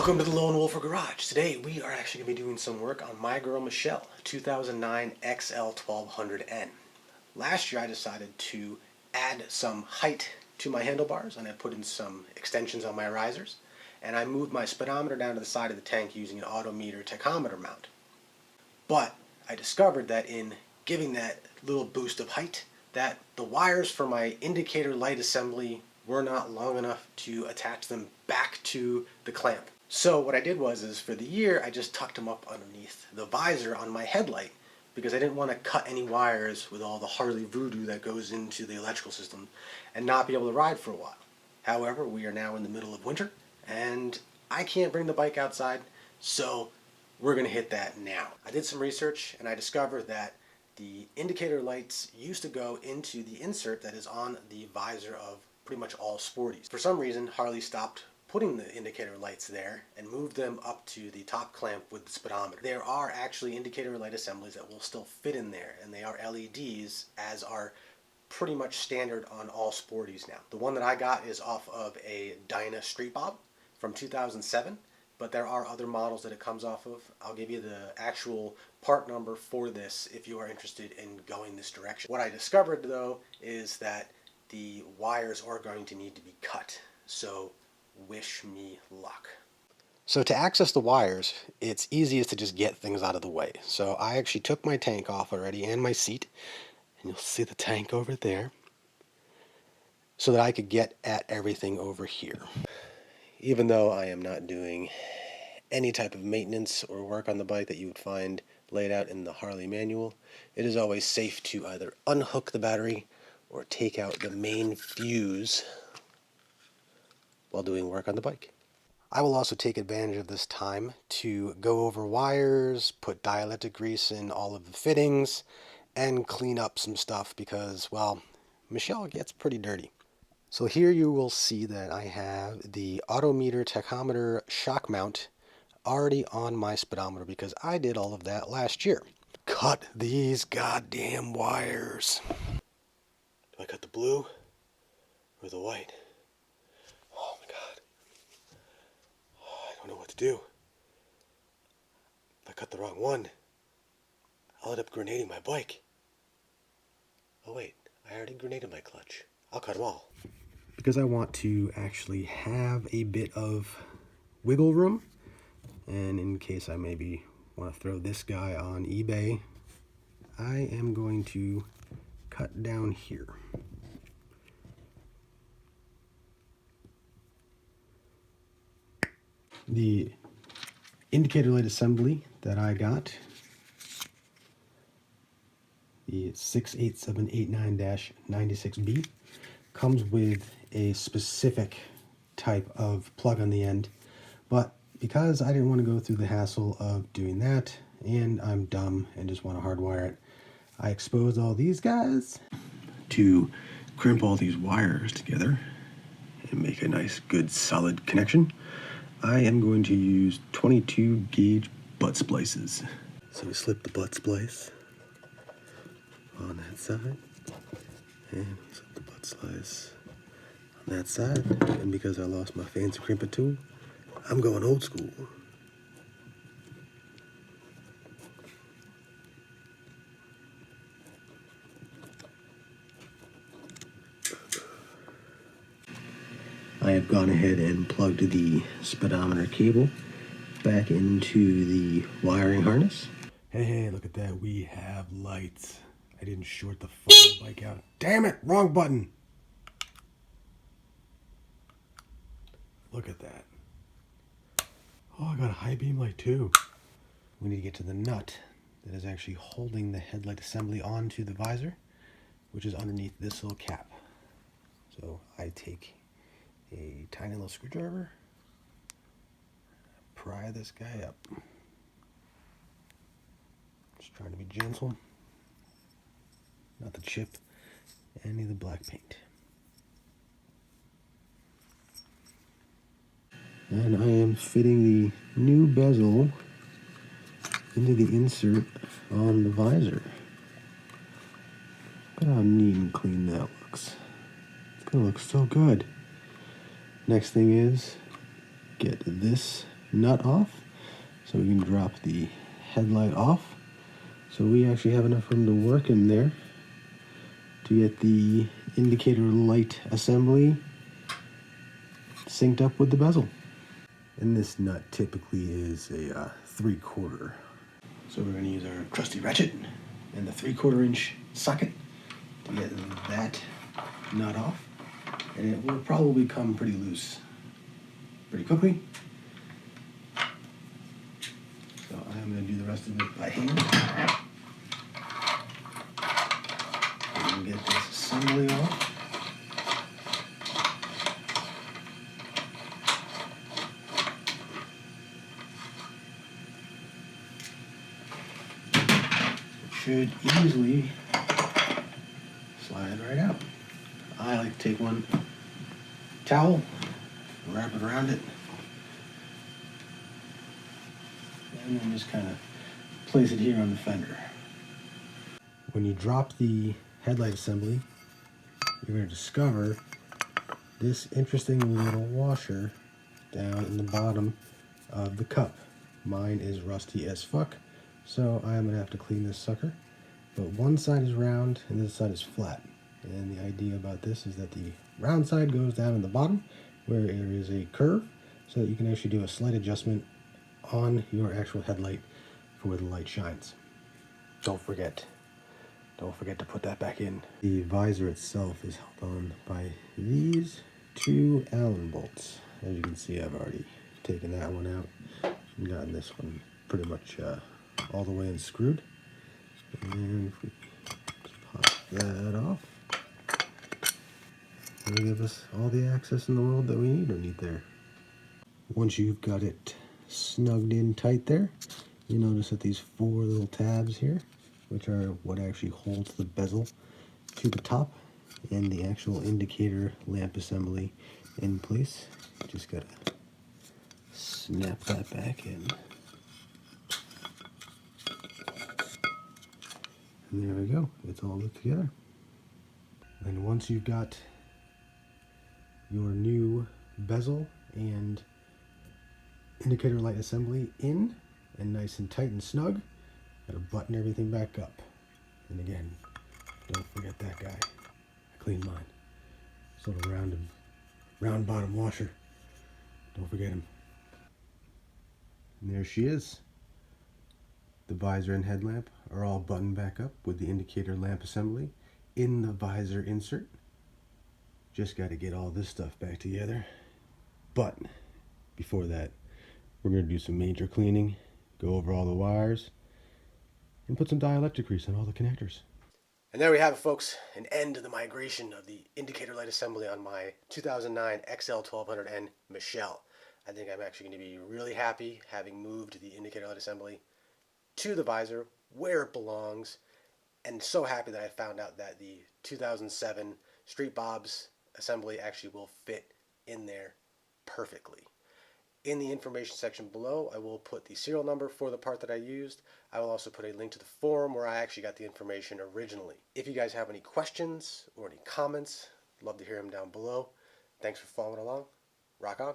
Welcome to the Lone Wolfer Garage. Today we are actually going to be doing some work on my girl Michelle 2009 XL1200N. Last year I decided to add some height to my handlebars and I put in some extensions on my risers, and I moved my speedometer down to the side of the tank using an Autometer tachometer mount. But I discovered that in giving that little boost of height, that the wires for my indicator light assembly were not long enough to attach them back to the clamp. So what I did was for the year I just tucked them up underneath the visor on my headlight because I didn't want to cut any wires with all the Harley voodoo that goes into the electrical system and not be able to ride for a while. However, we are now in the middle of winter and I can't bring the bike outside, so we're going to hit that now. I did some research and I discovered that the indicator lights used to go into the insert that is on the visor of pretty much all sporties. For some reason, Harley stopped putting the indicator lights there and moved them up to the top clamp with the speedometer. There are actually indicator light assemblies that will still fit in there, and they are LEDs, as are pretty much standard on all sporties now. The one that I got is off of a Dyna Street Bob from 2007, but there are other models that it comes off of. I'll give you the actual part number for this if you are interested in going this direction. What I discovered though is that the wires are going to need to be cut, so wish me luck. So to access the wires, it's easiest to just get things out of the way. So I actually took my tank off already and my seat, and you'll see the tank over there, so that I could get at everything over here. Even though I am not doing any type of maintenance or work on the bike that you would find laid out in the Harley manual, it is always safe to either unhook the battery or take out the main fuse while doing work on the bike. I will also take advantage of this time to go over wires, put dielectric grease in all of the fittings, and clean up some stuff because, well, Michelle gets pretty dirty. So here you will see that I have the Autometer tachometer shock mount already on my speedometer because I did all of that last year. Cut these goddamn wires. Do I cut the blue or the white? Oh my god. Oh, I don't know what to do. If I cut the wrong one, I'll end up grenading my bike. Oh wait, I already grenaded my clutch. I'll cut them all. Because I want to actually have a bit of wiggle room, and in case I maybe want to throw this guy on eBay, I am going to cut down here. The indicator light assembly that I got, the 68789-96B, comes with a specific type of plug on the end, but because I didn't want to go through the hassle of doing that, and I'm dumb and just want to hardwire it, I exposed all these guys to crimp all these wires together and make a nice good solid connection. I am going to use 22 gauge butt splices. So we slip the butt splice on that side, and we slip the butt slice on that side, and because I lost my fancy crimping tool, I'm going old school. I have gone ahead and plugged the speedometer cable back into the wiring harness. Hey, look at that. We have lights. I didn't short the fucking bike out. Damn it, wrong button. Look at that. Oh, I got a high beam light too. We need to get to the nut that is actually holding the headlight assembly onto the visor, which is underneath this little cap. So I take a tiny little screwdriver, pry this guy up. Just trying to be gentle, not to chip any of the black paint. And I am fitting the new bezel into the insert on the visor. Look at how neat and clean that looks. It's gonna look so good. Next thing is get this nut off, so we can drop the headlight off. So we actually have enough room to work in there to get the indicator light assembly synced up with the bezel. And this nut typically is a 3/4. So we're going to use our trusty ratchet and the 3/4 inch socket to get that nut off. And it will probably come pretty loose pretty quickly. So I'm going to do the rest of it by hand. And get this assembly off. Should easily slide right out. I like to take one towel, wrap it around it, and then just kind of place it here on the fender. When you drop the headlight assembly, you're going to discover this interesting little washer down in the bottom of the cup. Mine is rusty as fuck, so I'm going to have to clean this sucker. But one side is round and this side is flat. And the idea about this is that the round side goes down in the bottom where there is a curve, so that you can actually do a slight adjustment on your actual headlight for where the light shines. Don't forget to put that back in. The visor itself is held on by these two Allen bolts. As you can see, I've already taken that one out and gotten this one pretty much all the way unscrewed. And if we just pop that off, it'll give us all the access in the world that we need underneath there. Once you've got it snugged in tight there, you notice that these 4 little tabs here, which are what actually holds the bezel to the top and the actual indicator lamp assembly in place. Just gotta snap that back in. And there we go, it's all put together. And once you've got your new bezel and indicator light assembly in and nice and tight and snug, gotta button everything back up. And again, don't forget that guy. I cleaned mine. Sort of round bottom washer. Don't forget him. And there she is. The visor and headlamp are all buttoned back up with the indicator lamp assembly in the visor insert. Just got to get all this stuff back together. But before that, we're going to do some major cleaning, go over all the wires, and put some dielectric grease on all the connectors. And there we have it, folks, an end to the migration of the indicator light assembly on my 2009 XL1200N Michelle. I think I'm actually going to be really happy having moved the indicator light assembly to the visor where it belongs, and so happy that I found out that the 2007 Street Bob's assembly actually will fit in there perfectly. In the information section below, I will put the serial number for the part that I used. I will also put a link to the forum where I actually got the information originally. If you guys have any questions or any comments, love to hear them down below. Thanks for following along. Rock on.